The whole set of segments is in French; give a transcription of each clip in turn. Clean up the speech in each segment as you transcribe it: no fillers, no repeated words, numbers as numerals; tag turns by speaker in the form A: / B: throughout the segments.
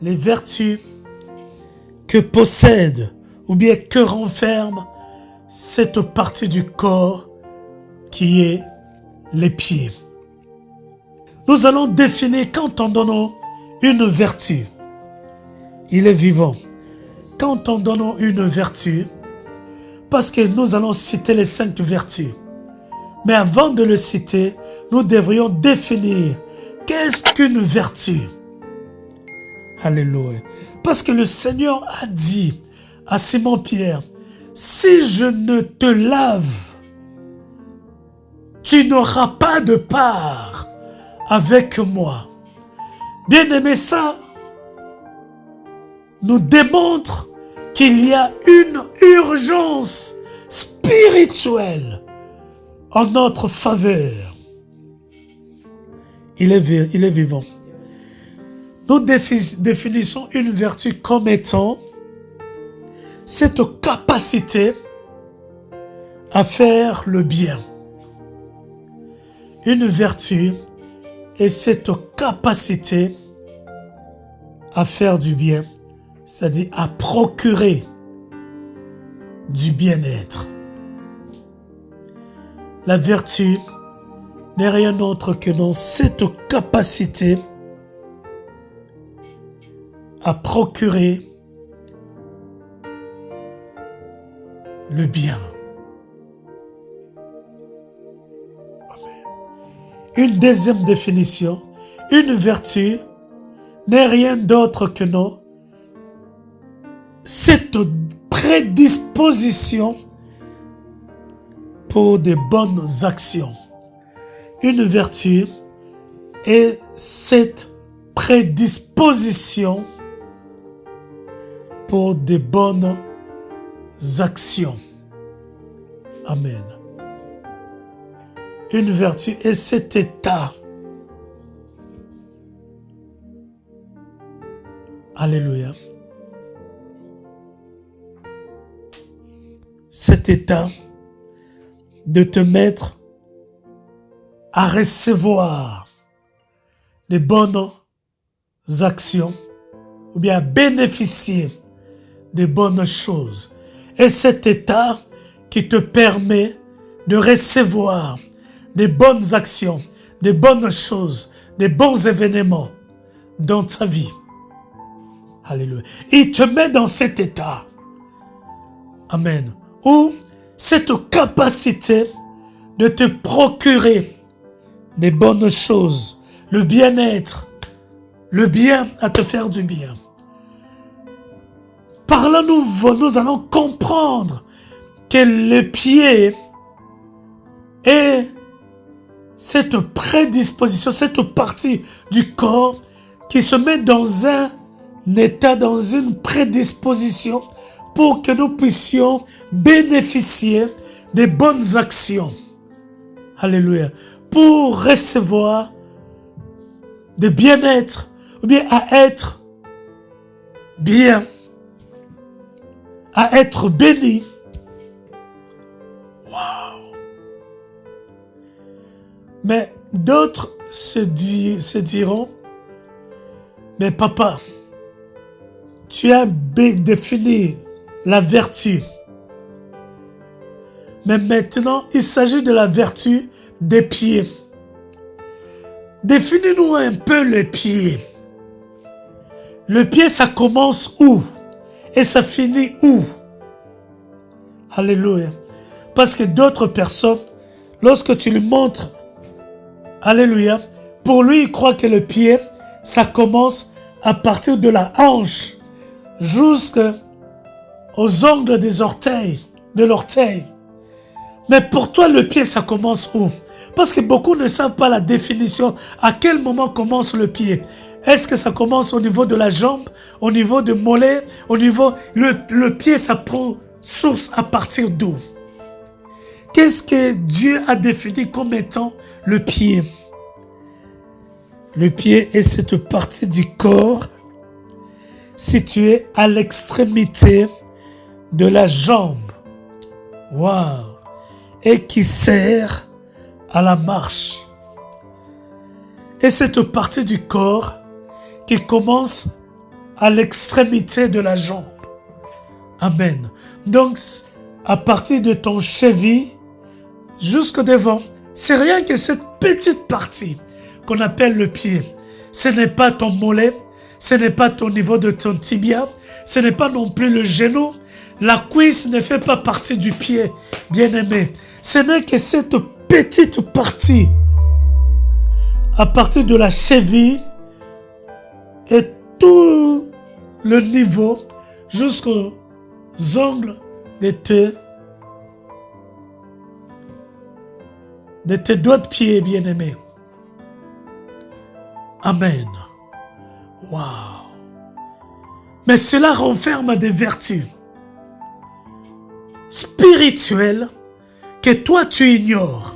A: les vertus que possède ou bien que renferme cette partie du corps qui est les pieds. Nous allons définir quand on donne une vertu. Il est vivant. Quand on donne une vertu, parce que nous allons citer les 5 vertus. Mais avant de le citer, nous devrions définir qu'est-ce qu'une vertu. Alléluia. Parce que le Seigneur a dit à Simon-Pierre, si je ne te lave, tu n'auras pas de part avec moi. Bien-aimé, ça nous démontre qu'il y a une urgence spirituelle en notre faveur. Il est vivant. Nous définissons une vertu comme étant cette capacité à faire le bien. Une vertu est cette capacité à faire du bien, c'est-à-dire à procurer du bien-être. La vertu n'est rien d'autre que dans cette capacité à procurer le bien. Amen. Une deuxième définition, une vertu n'est rien d'autre que non cette prédisposition pour de bonnes actions. Une vertu est cette prédisposition pour de bonnes actions. Amen. Une vertu est cet état. Alléluia. Cet état de te mettre à recevoir des bonnes actions ou bien à bénéficier des bonnes choses. Et cet état qui te permet de recevoir des bonnes actions, des bonnes choses, des bons événements dans ta vie. Alléluia. Il te met dans cet état. Amen. Où cette capacité de te procurer des bonnes choses, le bien-être, le bien à te faire du bien. Par là, nous allons comprendre que le pied est cette prédisposition, cette partie du corps qui se met dans un état, dans une prédisposition pour que nous puissions bénéficier des bonnes actions. Alléluia. Pour recevoir de bien-être, ou bien à être bien, à être béni. Wow. Mais d'autres se diront, mais papa, tu as défini la vertu. Mais maintenant, il s'agit de la vertu des pieds. Définis-nous un peu les pieds. Le pied, ça commence où? Et ça finit où? Alléluia. Parce que d'autres personnes, lorsque tu lui montres, alléluia, pour lui, il croit que le pied, ça commence à partir de la hanche jusqu'aux ongles des orteils, de l'orteil. Mais pour toi, le pied, ça commence où? Parce que beaucoup ne savent pas la définition. À quel moment commence le pied? Est-ce que ça commence au niveau de la jambe, au niveau du mollet, au niveau... Le pied, ça prend source à partir d'où? Qu'est-ce que Dieu a défini comme étant le pied? Le pied est cette partie du corps située à l'extrémité de la jambe. Waouh! Et qui sert à la marche. Et cette partie du corps qui commence à l'extrémité de la jambe. Amen. Donc, à partir de ton cheville jusqu'au devant, c'est rien que cette petite partie qu'on appelle le pied. Ce n'est pas ton mollet, ce n'est pas au niveau de ton tibia, ce n'est pas non plus le genou. La cuisse ne fait pas partie du pied, bien-aimé. Ce n'est que cette petite partie à partir de la cheville et tout le niveau jusqu'aux ongles de tes doigts de pied, bien-aimé. Amen. Wow. Mais cela renferme des vertus spirituelles que toi tu ignores,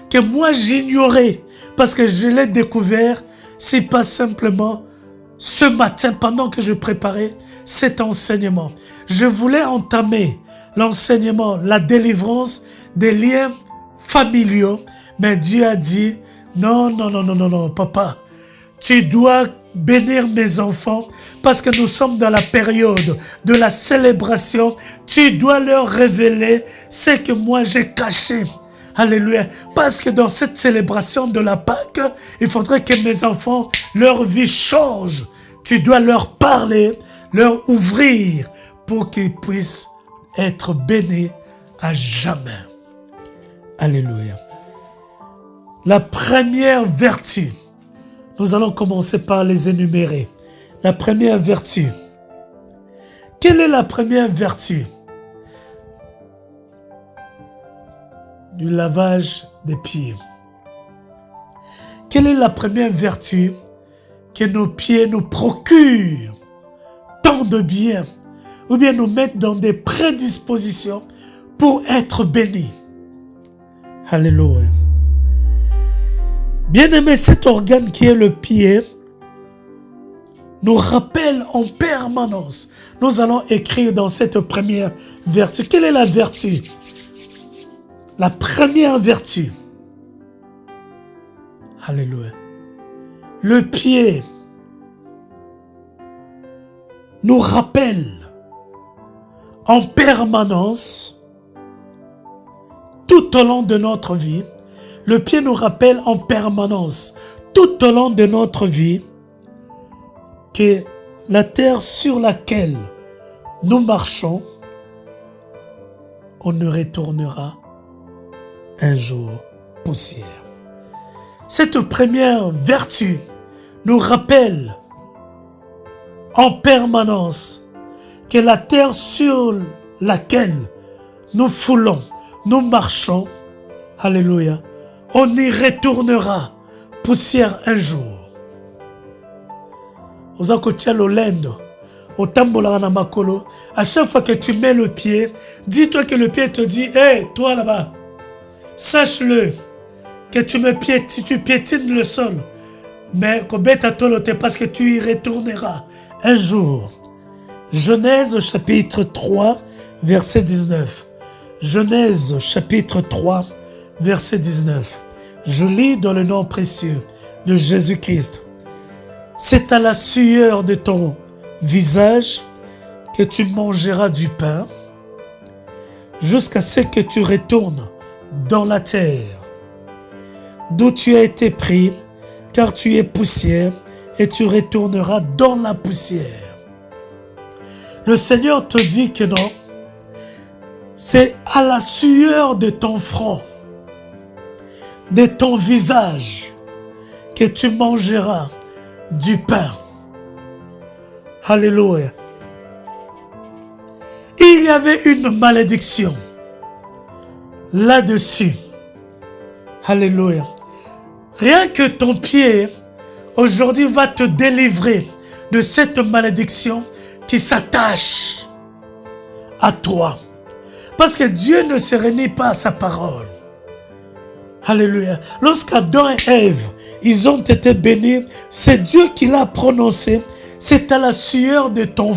A: que moi j'ignorais, parce que je l'ai découvert, c'est pas simplement ce matin pendant que je préparais cet enseignement. Je voulais entamer l'enseignement, la délivrance des liens familiaux, mais Dieu a dit, non, papa, tu dois bénir mes enfants parce que nous sommes dans la période de la célébration. Tu dois leur révéler ce que moi j'ai caché. Alléluia. Parce que dans cette célébration de la Pâque, il faudrait que mes enfants, leur vie change. Tu dois leur parler, leur ouvrir pour qu'ils puissent être bénis à jamais. Alléluia. La première vertu, nous allons commencer par les énumérer. La première vertu. Quelle est la première vertu? Du lavage des pieds. Quelle est la première vertu que nos pieds nous procurent tant de bien, ou bien nous mettent dans des prédispositions pour être bénis? Alléluia. Bien-aimé, cet organe qui est le pied nous rappelle en permanence. Nous allons écrire dans cette première vertu. Quelle est la vertu? La première vertu. Alléluia. Le pied nous rappelle en permanence, tout au long de notre vie, le pied nous rappelle en permanence, tout au long de notre vie, que la terre sur laquelle nous marchons, on ne retournera un jour poussière. Cette première vertu nous rappelle en permanence que la terre sur laquelle nous foulons, nous marchons, alléluia, on y retournera poussière un jour. À chaque fois que tu mets le pied, dis-toi que le pied te dit, hey, toi là-bas, sache-le, que tu piétines le sol, mais parce que tu y retourneras un jour. Genèse chapitre 3, verset 19. Genèse chapitre 3, verset 19. Je lis dans le nom précieux de Jésus-Christ. C'est à la sueur de ton visage que tu mangeras du pain jusqu'à ce que tu retournes dans la terre d'où tu as été pris, car tu es poussière et tu retourneras dans la poussière. Le Seigneur te dit que non, c'est à la sueur de ton front, de ton visage, que tu mangeras du pain. Alléluia. Il y avait une malédiction là-dessus. Alléluia. Rien que ton pied aujourd'hui va te délivrer de cette malédiction qui s'attache à toi. Parce que Dieu ne se renie pas à sa parole. Alléluia. Lorsqu'Adam et Ève, ils ont été bénis, c'est Dieu qui l'a prononcé. C'est à la sueur de ton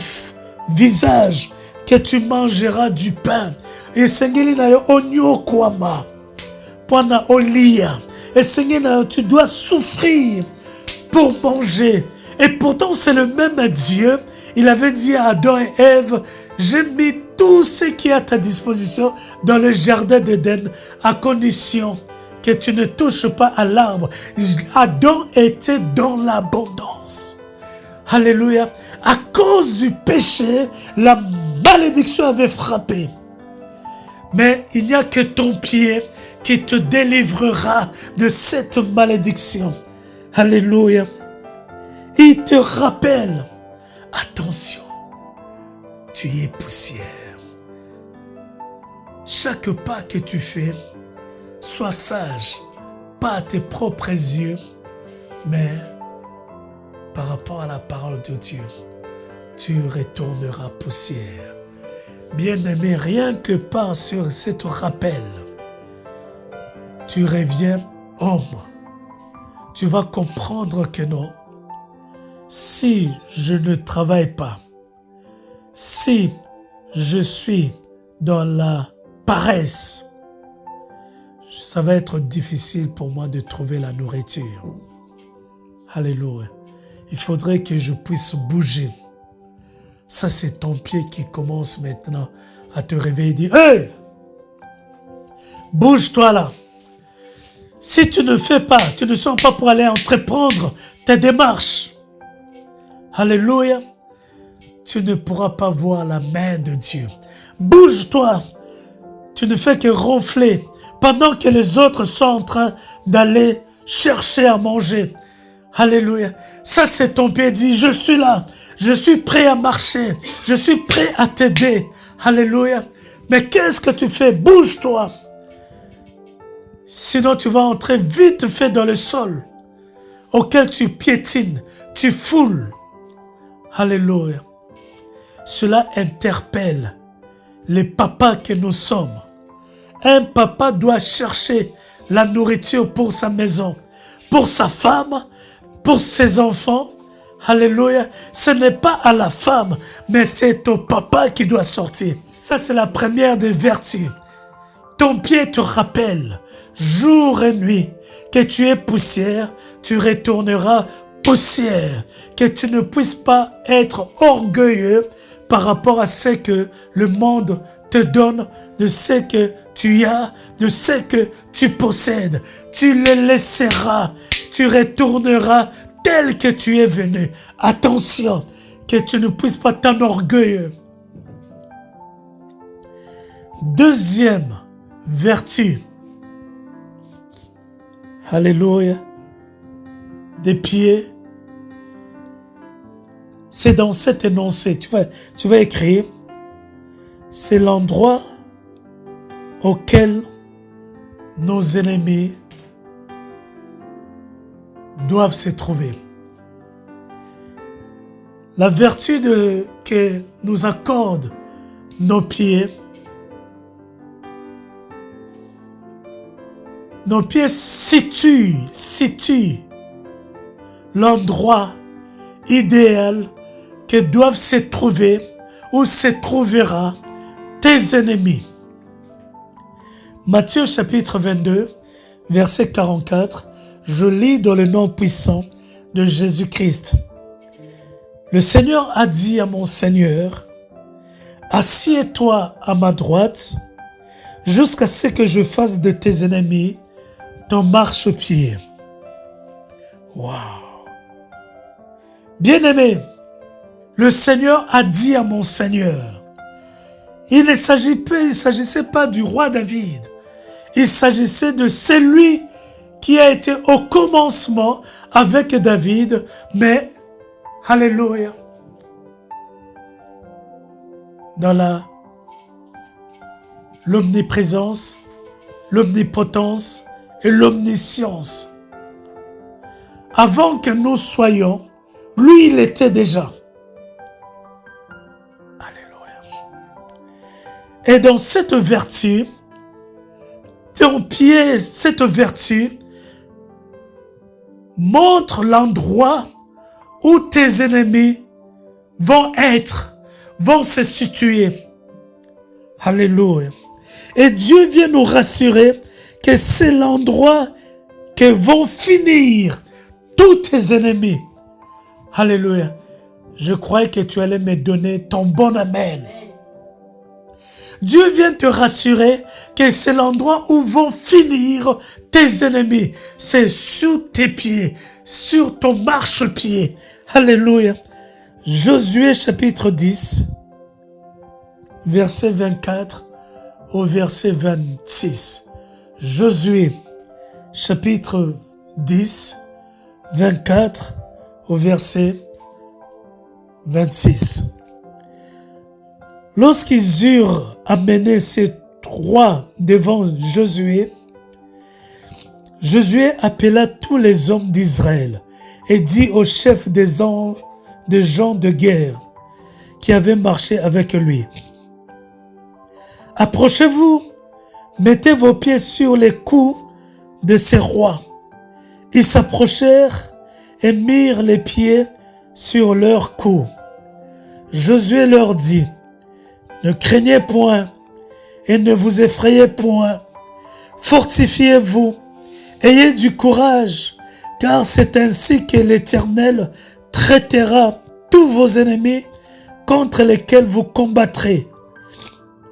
A: visage que tu mangeras du pain. Et Seigneur, onyo kwama. Pana olia. Et Seigneur, tu dois souffrir pour manger. Et pourtant, c'est le même Dieu. Il avait dit à Adam et Ève, j'ai mis tout ce qui est à ta disposition dans le jardin d'Éden, à condition que tu ne touches pas à l'arbre. Adam était dans l'abondance. Alléluia. À cause du péché, la malédiction avait frappé. Mais il n'y a que ton pied qui te délivrera de cette malédiction. Alléluia. Il te rappelle, attention, tu es poussière. Chaque pas que tu fais, sois sage, pas à tes propres yeux, mais par rapport à la parole de Dieu, tu retourneras poussière. Bien-aimé, rien que par sur cet rappel, tu reviens homme. Tu vas comprendre que non. Si je ne travaille pas, si je suis dans la paresse, ça va être difficile pour moi de trouver la nourriture. Alléluia. Il faudrait que je puisse bouger. Ça, c'est ton pied qui commence maintenant à te réveiller et dire, « Hey! Bouge-toi là! Si tu ne fais pas, tu ne sors pas pour aller entreprendre tes démarches. Alléluia! Tu ne pourras pas voir la main de Dieu. Bouge-toi! Tu ne fais que ronfler pendant que les autres sont en train d'aller chercher à manger. Alléluia! Ça, c'est ton pied dit, je suis là. Je suis prêt à marcher. Je suis prêt à t'aider. Alléluia! Mais qu'est-ce que tu fais? Bouge-toi! Sinon, tu vas entrer vite fait dans le sol auquel tu piétines, tu foules. Alléluia. Cela interpelle les papas que nous sommes. Un papa doit chercher la nourriture pour sa maison, pour sa femme, pour ses enfants. Alléluia. Ce n'est pas à la femme, mais c'est au papa qui doit sortir. Ça, c'est la première des vertus. Ton pied te rappelle, jour et nuit, que tu es poussière, tu retourneras poussière. Que tu ne puisses pas être orgueilleux par rapport à ce que le monde te donne, de ce que tu as, de ce que tu possèdes. Tu le laisseras, tu retourneras tel que tu es venu. Attention, que tu ne puisses pas t'enorgueillir. Deuxième vertu. Alléluia. Des pieds. C'est dans cet énoncé. Tu vas écrire. C'est l'endroit auquel nos ennemis doivent se trouver. La vertu que nous accorde nos pieds situent l'endroit idéal que doivent se trouver ou se trouvera tes ennemis. Matthieu chapitre 22, verset 44, je lis dans le nom puissant de Jésus-Christ. Le Seigneur a dit à mon Seigneur, assieds-toi à ma droite jusqu'à ce que je fasse de tes ennemis ton marchepied. Wow! Bien-aimé, le Seigneur a dit à mon Seigneur, il ne s'agissait pas du roi David, il s'agissait de celui qui a été au commencement avec David, mais, alléluia, dans l'omniprésence, l'omnipotence et l'omniscience. Avant que nous soyons, lui, il était déjà. Alléluia. Et dans cette vertu, ton pied, cette vertu, montre l'endroit où tes ennemis vont se situer. Alléluia. Et Dieu vient nous rassurer que c'est l'endroit que vont finir tous tes ennemis. Alléluia. Je croyais que tu allais me donner ton bon amen. Dieu vient te rassurer que c'est l'endroit où vont finir tes ennemis. C'est sous tes pieds, sur ton marchepied. Alléluia. Josué chapitre 10, verset 24 au verset 26. Josué chapitre 10, 24 au verset 26. Lorsqu'ils eurent amené ces trois devant Josué, Josué appela tous les hommes d'Israël et dit aux chefs des gens de guerre qui avaient marché avec lui: approchez-vous, mettez vos pieds sur les coups de ces rois. Ils s'approchèrent et mirent les pieds sur leurs coups. Josué leur dit: ne craignez point et ne vous effrayez point. Fortifiez-vous, ayez du courage, car c'est ainsi que l'Éternel traitera tous vos ennemis contre lesquels vous combattrez.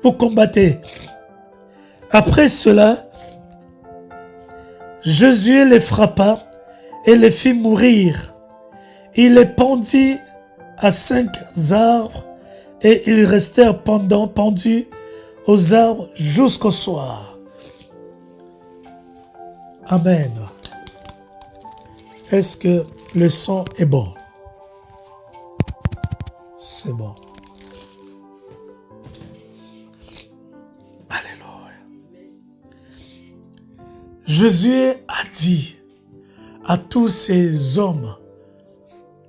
A: Vous combattez. Après cela, Josué les frappa et les fit mourir. Il les pendit à 5 arbres et ils restèrent pendus aux arbres jusqu'au soir. Amen. Est-ce que le son est bon? C'est bon. Alléluia. Josué a dit à tous ces hommes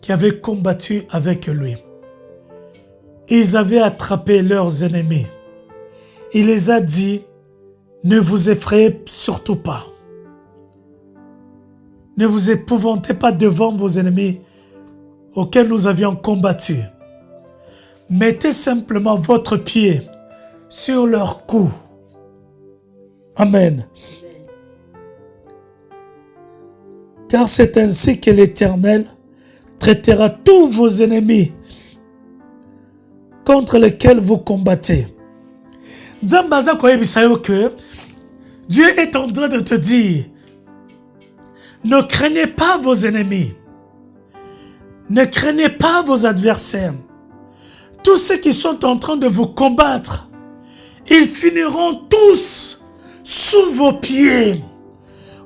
A: qui avaient combattu avec lui, ils avaient attrapé leurs ennemis. Il les a dit: ne vous effrayez surtout pas. Ne vous épouvantez pas devant vos ennemis auxquels nous avions combattu. Mettez simplement votre pied sur leur cou. Amen. Car c'est ainsi que l'Éternel traitera tous vos ennemis contre lesquels vous combattez. Dieu est en train de te dire: ne craignez pas vos ennemis. Ne craignez pas vos adversaires. Tous ceux qui sont en train de vous combattre, ils finiront tous sous vos pieds.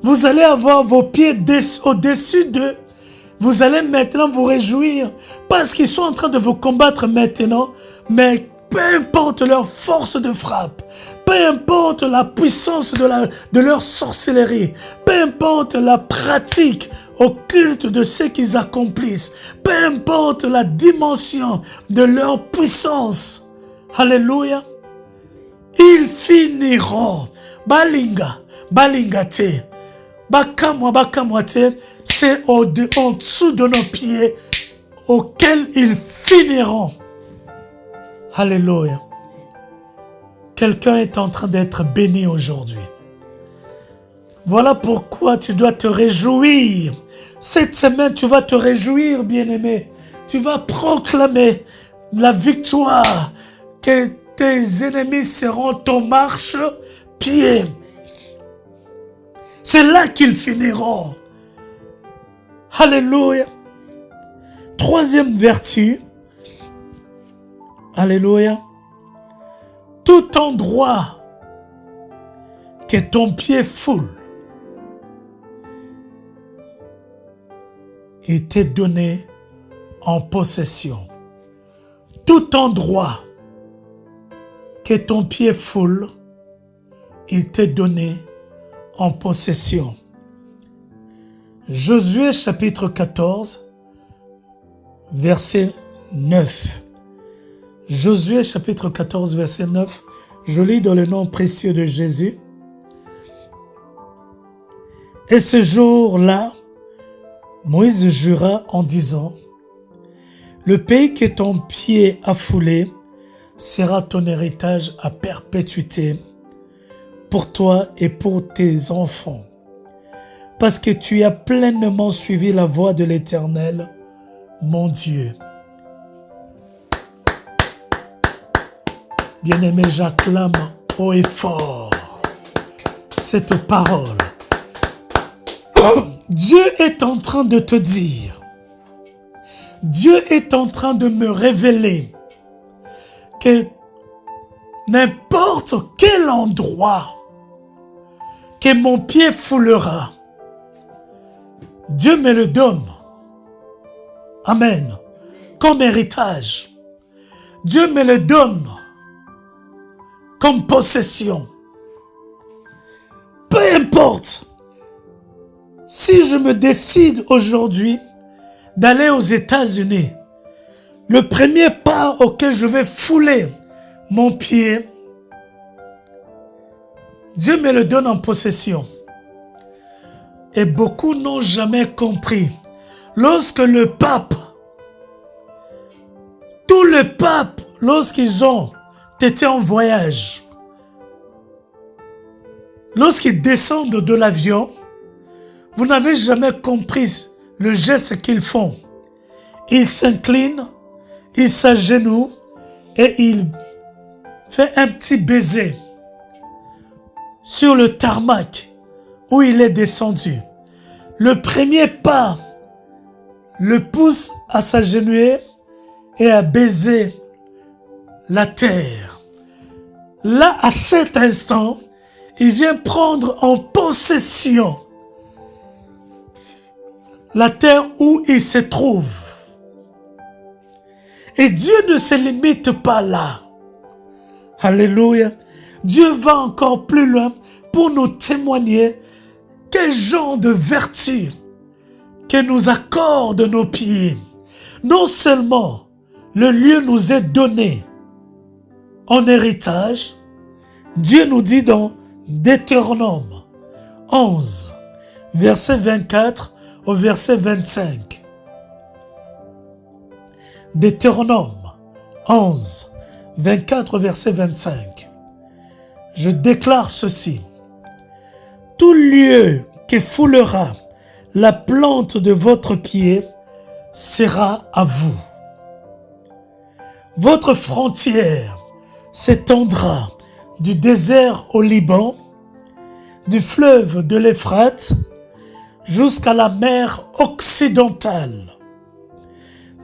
A: Vous allez avoir vos pieds au-dessus d'eux. Vous allez maintenant vous réjouir parce qu'ils sont en train de vous combattre maintenant. Mais peu importe leur force de frappe, peu importe la puissance de leur sorcellerie, peu importe la pratique occulte de ce qu'ils accomplissent, peu importe la dimension de leur puissance, alléluia, ils finiront. Balinga, balingate, bakamwate, c'est en dessous de nos pieds auxquels ils finiront. Alléluia. Quelqu'un est en train d'être béni aujourd'hui. Voilà pourquoi tu dois te réjouir. Cette semaine, tu vas te réjouir, bien-aimé. Tu vas proclamer la victoire, que tes ennemis seront ton marche-pied. C'est là qu'ils finiront. Alléluia. Troisième vertu. Alléluia. Tout endroit que ton pied foule, il t'est donné en possession. Tout endroit que ton pied foule, il t'est donné en possession. Josué chapitre 14, verset 9. Josué chapitre 14, verset 9. Je lis dans le nom précieux de Jésus. Et ce jour-là, Moïse jura en disant: le pays que ton pied a foulé sera ton héritage à perpétuité pour toi et pour tes enfants, parce que tu as pleinement suivi la voie de l'Éternel, mon Dieu. Bien-aimé, j'acclame haut et fort cette parole. Dieu est en train de te dire, Dieu est en train de me révéler que n'importe quel endroit que mon pied foulera, Dieu me le donne. Amen. Comme héritage. Dieu me le donne comme possession. Peu importe. Si je me décide aujourd'hui d'aller aux États-Unis, le premier pas auquel je vais fouler mon pied, Dieu me le donne en possession. Et beaucoup n'ont jamais compris. Lorsque le pape, tous les papes, lorsqu'ils ont été en voyage, lorsqu'ils descendent de l'avion, vous n'avez jamais compris le geste qu'ils font. Ils s'inclinent, ils s'agenouillent et ils font un petit baiser sur le tarmac où il est descendu. Le premier pas le pousse à s'agenouiller et à baiser la terre. Là, à cet instant, il vient prendre en possession la terre où il se trouve. Et Dieu ne se limite pas là. Alléluia. Dieu va encore plus loin pour nous témoigner quel genre de vertu que nous accorde nos pieds. Non seulement le lieu nous est donné en héritage, Dieu nous dit dans Deutéronome 11, verset 24 au verset 25. Deutéronome 11, 24 au verset 25. Je déclare ceci. Tout lieu qui foulera la plante de votre pied sera à vous. Votre frontière s'étendra du désert au Liban, du fleuve de l'Euphrate jusqu'à la mer occidentale.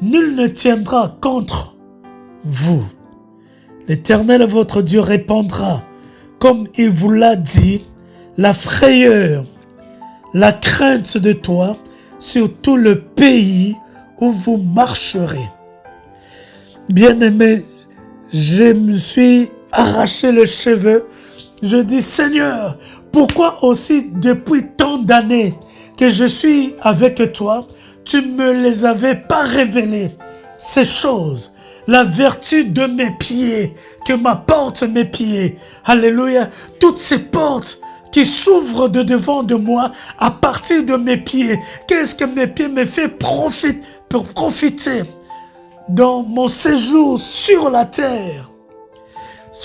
A: Nul ne tiendra contre vous. L'Éternel votre Dieu répandra, comme il vous l'a dit, la frayeur, la crainte de toi sur tout le pays où vous marcherez. Bien-aimé, je me suis arraché les cheveux. Je dis, Seigneur, pourquoi aussi depuis tant d'années que je suis avec toi, tu ne me les avais pas révélées, ces choses, la vertu de mes pieds, que m'apportent mes pieds. Alléluia. Toutes ces portes qui s'ouvrent de devant de moi à partir de mes pieds. Qu'est-ce que mes pieds me fait profiter dans mon séjour sur la terre?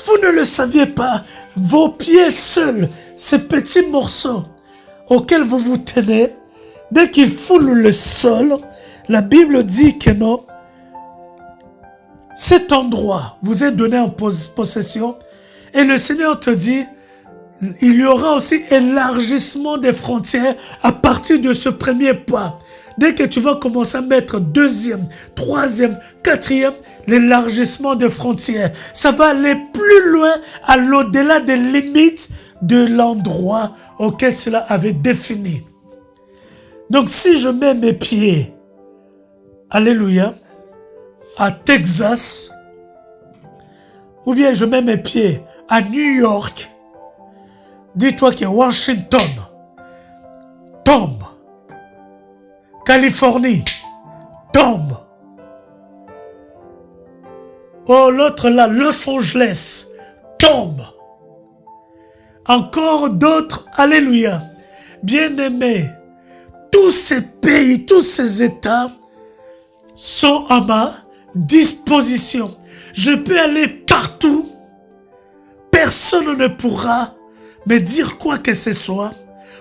A: Vous ne le saviez pas, vos pieds seuls, ces petits morceaux auxquels vous vous tenez, dès qu'ils foulent le sol, la Bible dit que non, cet endroit vous est donné en possession et le Seigneur te dit, il y aura aussi élargissement des frontières à partir de ce premier pas. Dès que tu vas commencer à mettre deuxième, troisième, quatrième, l'élargissement des frontières, ça va aller plus loin à l'au-delà des limites de l'endroit auquel cela avait défini. Donc si je mets mes pieds, alléluia, à Texas, ou bien je mets mes pieds à New York, dis-toi que Washington tombe, Californie tombe, oh l'autre là, Los Angeles tombe, encore d'autres, alléluia, bien-aimés, tous ces pays, tous ces États sont à ma disposition. Je peux aller partout. Personne ne pourra me dire quoi que ce soit.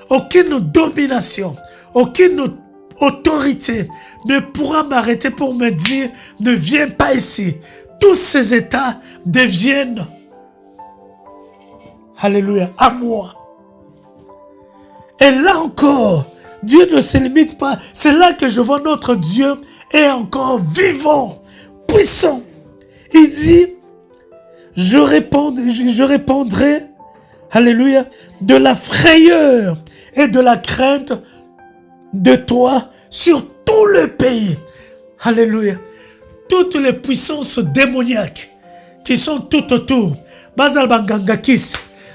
A: Aucune domination, aucune autorité ne pourra m'arrêter pour me dire ne viens pas ici. Tous ces États deviennent Alléluia, à moi. Et là encore, Dieu ne se limite pas. C'est là que je vois notre Dieu est encore vivant, puissant. Il dit, je répandrai, alléluia, de la frayeur et de la crainte de toi sur tout le pays. Alléluia. Toutes les puissances démoniaques qui sont tout autour. Bazal Bangangakis,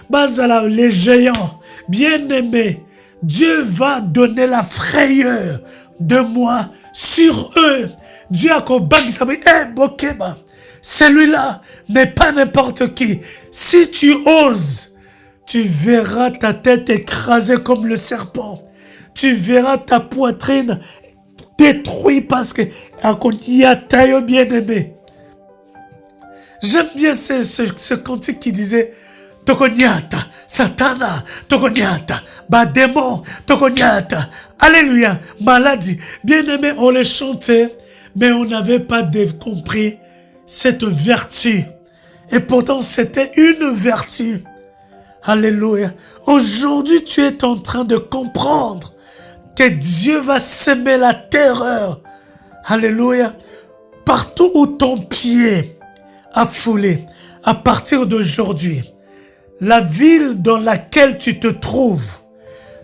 A: Bazal les géants, bien-aimés, Dieu va donner la frayeur de moi sur eux. Dieu a Bokeba. Celui-là n'est pas n'importe qui. Si tu oses, tu verras ta tête écrasée comme le serpent. Tu verras ta poitrine détruite parce que y a taille bien-aimé. J'aime bien ce cantique qui disait Tokonyata, Satana, Tokonyata, démon, Tokonyata, Alléluia, maladie. Bien-aimé, on les chantait, mais on n'avait pas compris cette vertu. Et pourtant, c'était une vertu. Alléluia. Aujourd'hui, tu es en train de comprendre que Dieu va semer la terreur. Alléluia. Partout où ton pied a foulé, à partir d'aujourd'hui, la ville dans laquelle tu te trouves,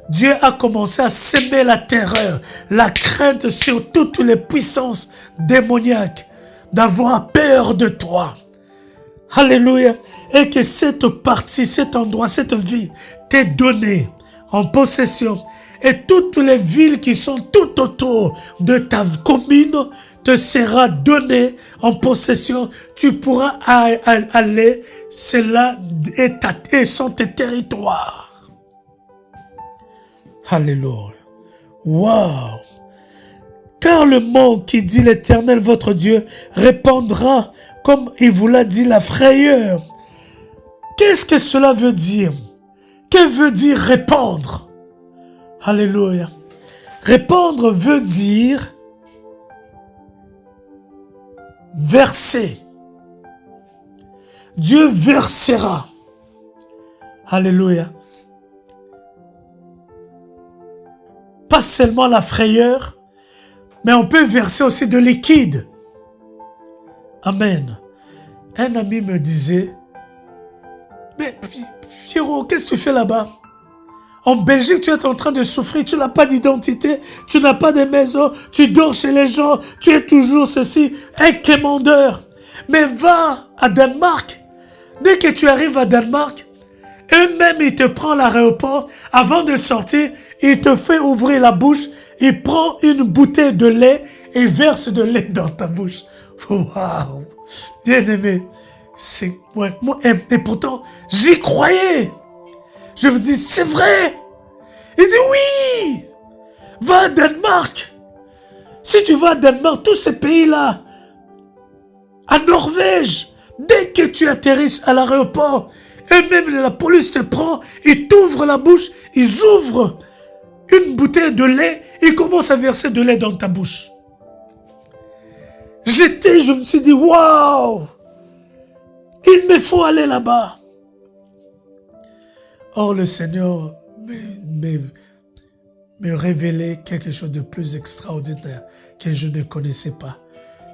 A: Dieu a commencé à semer la terreur, la crainte sur toutes les puissances démoniaques, d'avoir peur de toi. Alléluia. Et que cette partie, cet endroit, cette vie t'est donnée en possession. Et toutes les villes qui sont tout autour de ta commune te sera donnée en possession. Tu pourras aller, c'est là et sont tes territoires. Alléluia. Wow. Car le mot qui dit l'Éternel votre Dieu répandra, comme il vous l'a dit, la frayeur. Qu'est-ce que cela veut dire? Que veut dire répandre? Alléluia. Répandre veut dire verser. Dieu versera. Alléluia. Pas seulement la frayeur, mais on peut verser aussi de liquide. Amen. Un ami me disait, mais Pierrot, qu'est-ce que tu fais là-bas? En Belgique, tu es en train de souffrir, tu n'as pas d'identité, tu n'as pas de maison, tu dors chez les gens, tu es toujours ceci, un quémandeur. Mais va à Danemark. Dès que tu arrives à Danemark, eux-mêmes, ils te prennent à l'aéroport. Avant de sortir, il te fait ouvrir la bouche, il prend une bouteille de lait et verse de lait dans ta bouche. Waouh! Bien aimé. C'est moi, et pourtant, j'y croyais. Je me dis, c'est vrai. Il dit, oui. Va à Danemark. Si tu vas à Danemark, tous ces pays-là, à Norvège, dès que tu atterris à l'aéroport, eux-mêmes, la police te prend, ils t'ouvrent la bouche, ils ouvrent une bouteille de lait, ils commencent à verser de lait dans ta bouche. Je me suis dit, waouh, il me faut aller là-bas. Or, le Seigneur me révélait quelque chose de plus extraordinaire que je ne connaissais pas.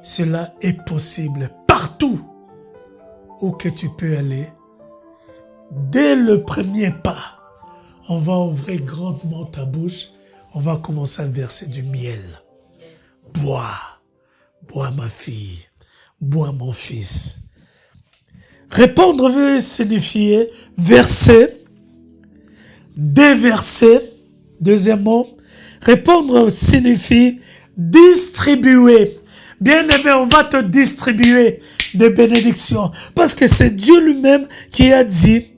A: Cela est possible partout où que tu peux aller. Dès le premier pas, on va ouvrir grandement ta bouche, on va commencer à verser du miel. Bois, bois ma fille, bois mon fils. Répondre veut signifier verser, déverser. Deuxièmement, répondre signifie distribuer. Bien-aimé, on va te distribuer des bénédictions. Parce que c'est Dieu lui-même qui a dit,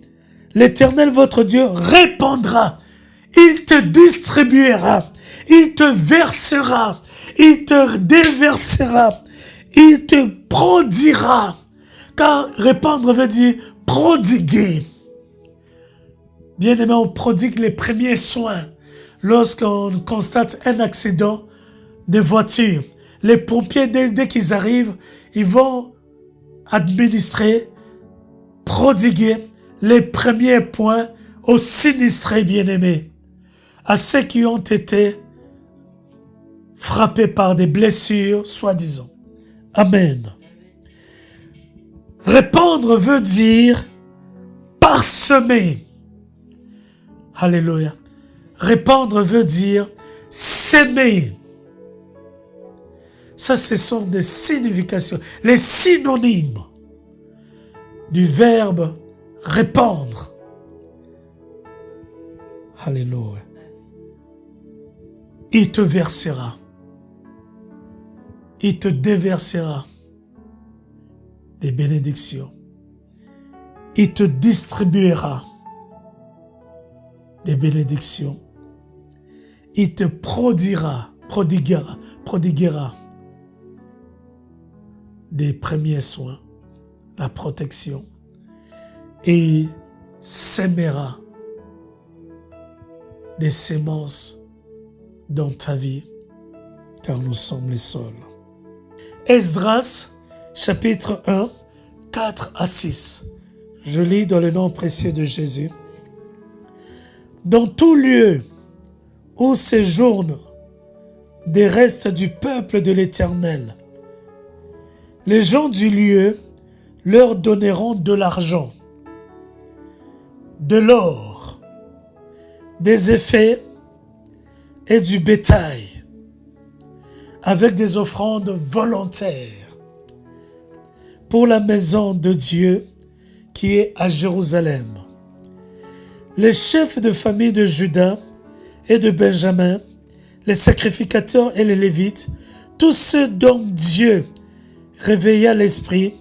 A: l'Éternel votre Dieu répandra. Il te distribuera. Il te versera. Il te déversera. Il te prodiguera. Car répandre veut dire prodiguer. Bien-aimé, on prodigue les premiers soins. Lorsqu'on constate un accident de voiture, les pompiers, dès qu'ils arrivent, ils vont administrer, prodiguer les premiers points aux sinistrés bien-aimés, à ceux qui ont été frappés par des blessures, soi-disant. Amen. Répandre veut dire parsemer. Alléluia. Répandre veut dire s'aimer. Ça, ce sont des significations, les synonymes du verbe répandre. Alléluia. Il te versera. Il te déversera des bénédictions. Il te distribuera des bénédictions. Il te prodiguera des premiers soins, la protection, et sèmera des semences dans ta vie, car nous sommes les seuls. Esdras, chapitre 1, 4 à 6. Je lis dans le nom précieux de Jésus. Dans tout lieu où séjournent des restes du peuple de l'Éternel, les gens du lieu leur donneront de l'argent, de l'or, des effets et du bétail, avec des offrandes volontaires pour la maison de Dieu qui est à Jérusalem. Les chefs de famille de Juda et de Benjamin, les sacrificateurs et les Lévites, tous ceux dont Dieu réveilla l'esprit,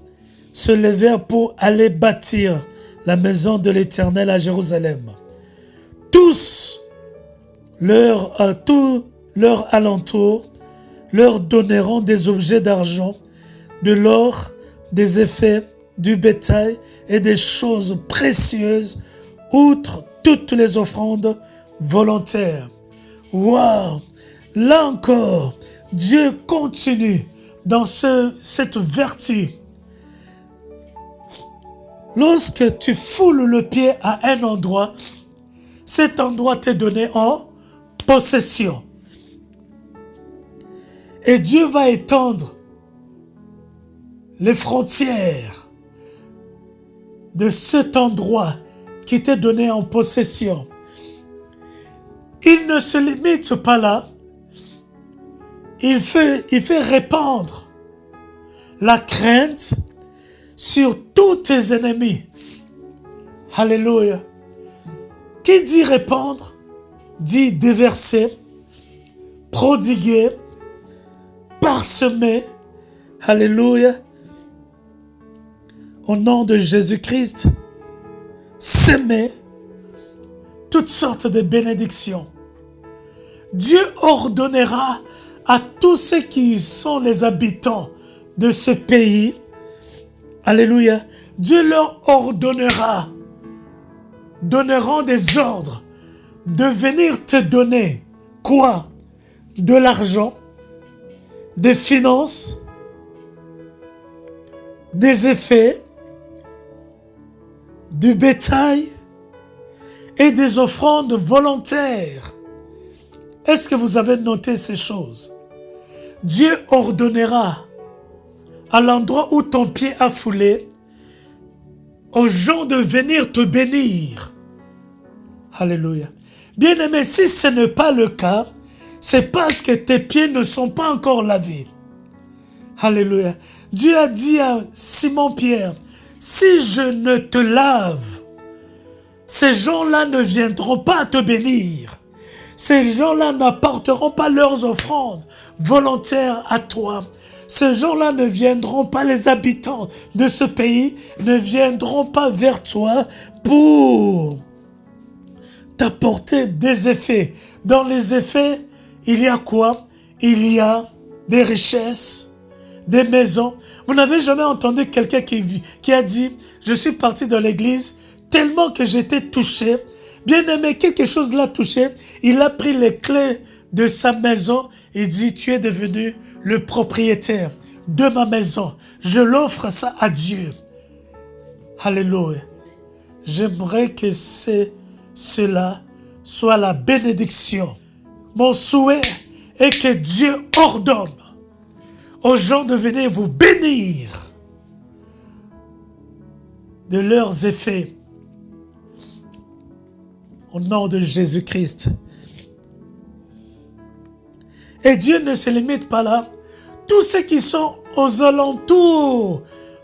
A: se levèrent pour aller bâtir la maison de l'Éternel à Jérusalem. Tous leur alentour leur donneront des objets d'argent, de l'or, des effets, du bétail et des choses précieuses, outre toutes les offrandes volontaires. Waouh! Là encore, Dieu continue dans cette vertu. Lorsque tu foules le pied à un endroit, cet endroit t'est donné en possession. Et Dieu va étendre les frontières de cet endroit qui t'est donné en possession. Il ne se limite pas là. Il fait répandre la crainte sur tous tes ennemis. Alléluia. Qui dit répandre, dit déverser, prodiguer, parsemer. Alléluia. Au nom de Jésus-Christ, s'aimer toutes sortes de bénédictions. Dieu ordonnera à tous ceux qui sont les habitants de ce pays, alléluia, Dieu leur donneront des ordres de venir te donner quoi? De l'argent, des finances, des effets, du bétail et des offrandes volontaires. Est-ce que vous avez noté ces choses? Dieu ordonnera à l'endroit où ton pied a foulé aux gens de venir te bénir. Alléluia. Bien-aimé, si ce n'est pas le cas, c'est parce que tes pieds ne sont pas encore lavés. Alléluia. Dieu a dit à Simon-Pierre, si je ne te lave, ces gens-là ne viendront pas te bénir. Ces gens-là n'apporteront pas leurs offrandes volontaires à toi. Ces gens-là ne viendront pas, les habitants de ce pays ne viendront pas vers toi pour t'apporter des effets. Dans les effets, il y a quoi? Il y a des richesses, des maisons. Vous n'avez jamais entendu quelqu'un qui a dit, je suis parti de l'église tellement que j'étais touché. Bien aimé, quelque chose l'a touché. Il a pris les clés de sa maison et dit, tu es devenu le propriétaire de ma maison. Je l'offre ça à Dieu. Alléluia. j'aimerais que cela soit la bénédiction. Mon souhait est que Dieu ordonne aux gens de venir vous bénir de leurs effets. Au nom de Jésus-Christ. Et Dieu ne se limite pas là. Tous ceux qui sont aux alentours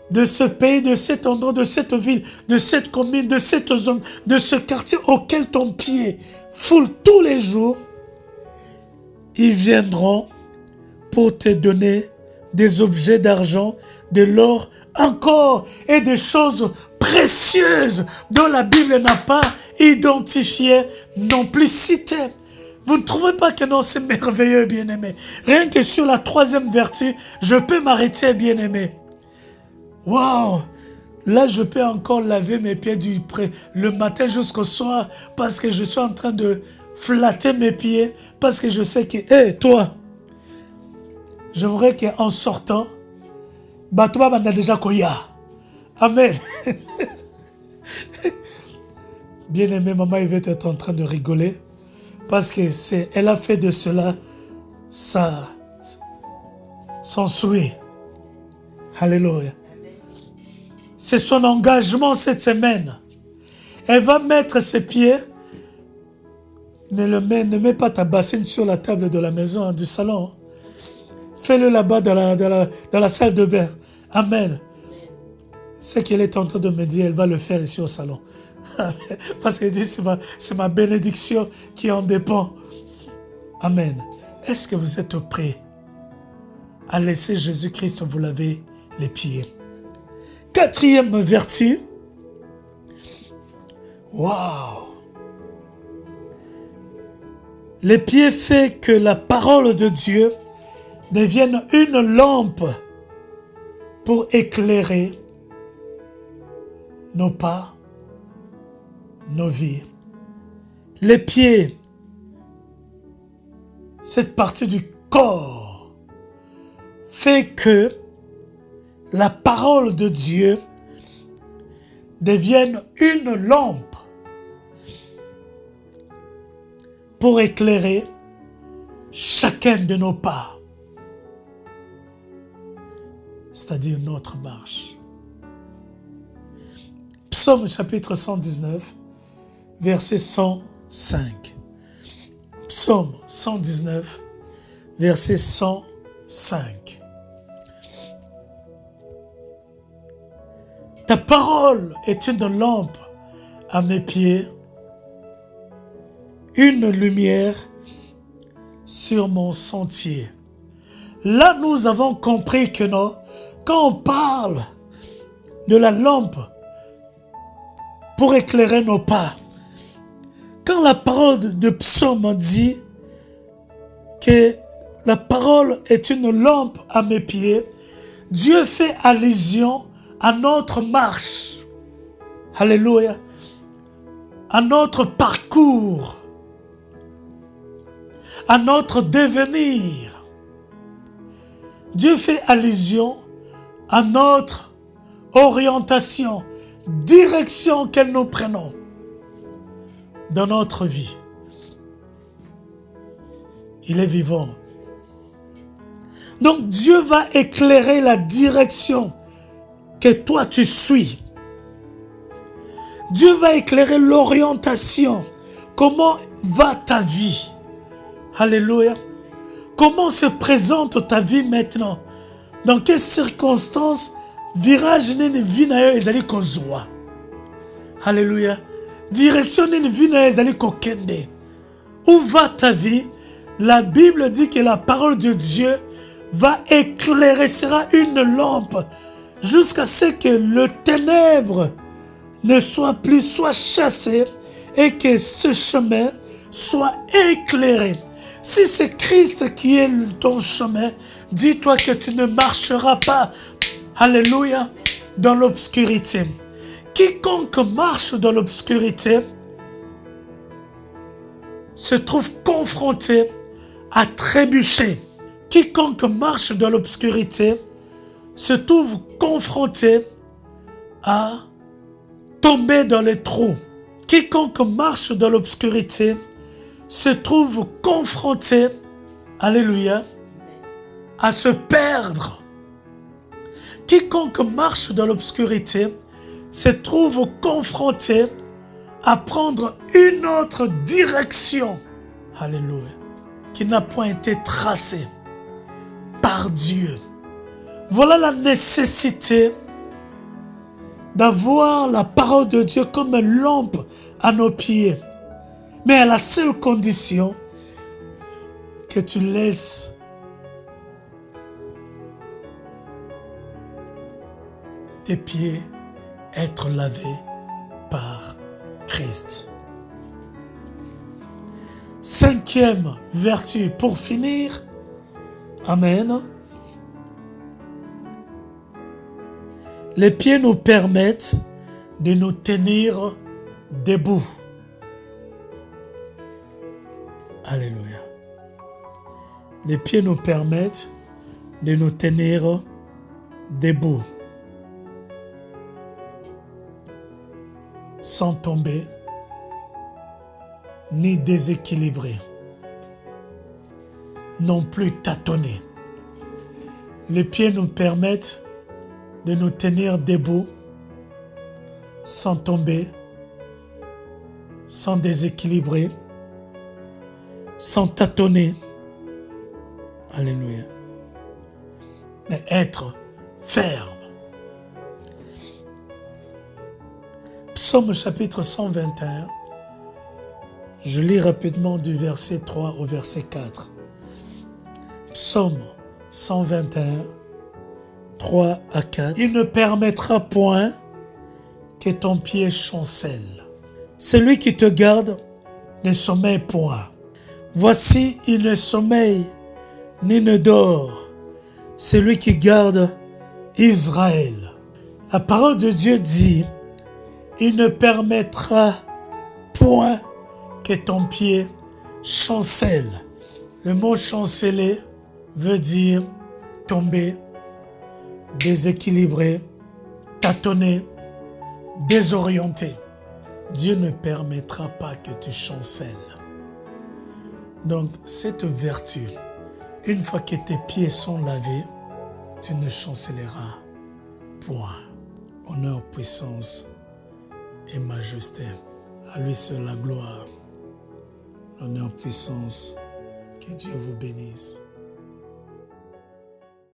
A: de ce pays, de cet endroit, de cette ville, de cette commune, de cette zone, de ce quartier auquel ton pied foule tous les jours, ils viendront pour te donner des objets d'argent, de l'or, encore, et des choses précieuses dont la Bible n'a pas identifié, non plus cité. Vous ne trouvez pas que non, c'est merveilleux, bien-aimé? Rien que sur la troisième vertu, je peux m'arrêter, bien-aimé. Waouh! Là, je peux encore laver mes pieds le matin jusqu'au soir parce que je suis en train de flatter mes pieds parce que je sais que, hé, toi, j'aimerais qu'en sortant, bah, toi, on a déjà koya. Amen. Bien-aimé, maman, il va être en train de rigoler parce que elle a fait de cela son souhait. Alléluia. C'est son engagement cette semaine. Elle va mettre ses pieds. Ne mets pas ta bassine sur la table de la maison, du salon. Fais-le là-bas dans la salle de bain. Amen. Ce qu'elle est en train de me dire, elle va le faire ici au salon. Parce qu'elle dit, c'est ma bénédiction qui en dépend. Amen. Est-ce que vous êtes prêts à laisser Jésus-Christ vous laver les pieds? Quatrième vertu. Waouh! Les pieds fait que la parole de Dieu devienne une lampe pour éclairer nos pas, nos vies. Les pieds, cette partie du corps, fait que la parole de Dieu devienne une lampe pour éclairer chacun de nos pas, c'est-à-dire notre marche. Psaume chapitre 119, verset 105. Psaume 119, verset 105. Ta parole est une lampe à mes pieds, une lumière sur mon sentier. Là, nous avons compris que non, quand on parle de la lampe pour éclairer nos pas, quand la parole de Psaume dit que la parole est une lampe à mes pieds, Dieu fait allusion à notre marche, alléluia, à notre parcours, à notre devenir. Dieu fait allusion à notre orientation, direction que nous prenons dans notre vie. Il est vivant. Donc Dieu va éclairer la direction que toi tu suis. Dieu va éclairer l'orientation. Comment va ta vie? Alléluia. Comment se présente ta vie maintenant? Dans quelles circonstances virage nini vie na yo ezali kozwa? Alléluia. Direction nini vie na yo ezali kokende? Où va ta vie? La Bible dit que la parole de Dieu va éclairer, sera une lampe jusqu'à ce que le ténèbre ne soit chassé et que ce chemin soit éclairé. Si c'est Christ qui est ton chemin, dis-toi que tu ne marcheras pas, alléluia, dans l'obscurité. Quiconque marche dans l'obscurité se trouve confronté à trébucher. Quiconque marche dans l'obscurité se trouve confronté à tomber dans les trous. Quiconque marche dans l'obscurité se trouve confronté, alléluia, à se perdre. Quiconque marche dans l'obscurité se trouve confronté à prendre une autre direction, alléluia, qui n'a point été tracée par Dieu. Voilà la nécessité d'avoir la parole de Dieu comme une lampe à nos pieds. Mais à la seule condition que tu laisses tes pieds être lavés par Christ. Cinquième vertu pour finir. Amen. Les pieds nous permettent de nous tenir debout. Alléluia. Les pieds nous permettent de nous tenir debout. Sans tomber, ni déséquilibrer, non plus tâtonner. Les pieds nous permettent de nous tenir debout, sans tomber, sans déséquilibrer, sans tâtonner. Alléluia. Mais être ferme. Psaume chapitre 121. Je lis rapidement du verset 3 au verset 4. Psaume 121, 3 à 4. Il ne permettra point que ton pied chancelle. Celui qui te garde ne sommeille point. Voici, il ne sommeille ni ne dort, celui qui garde Israël. La parole de Dieu dit, il ne permettra point que ton pied chancelle. Le mot chanceler veut dire tomber, déséquilibrer, tâtonner, désorienter. Dieu ne permettra pas que tu chancelles. Donc, cette vertu, une fois que tes pieds sont lavés, tu ne chancelleras point. Honneur, puissance et majesté. À lui seul la gloire. Honneur, puissance. Que Dieu vous bénisse.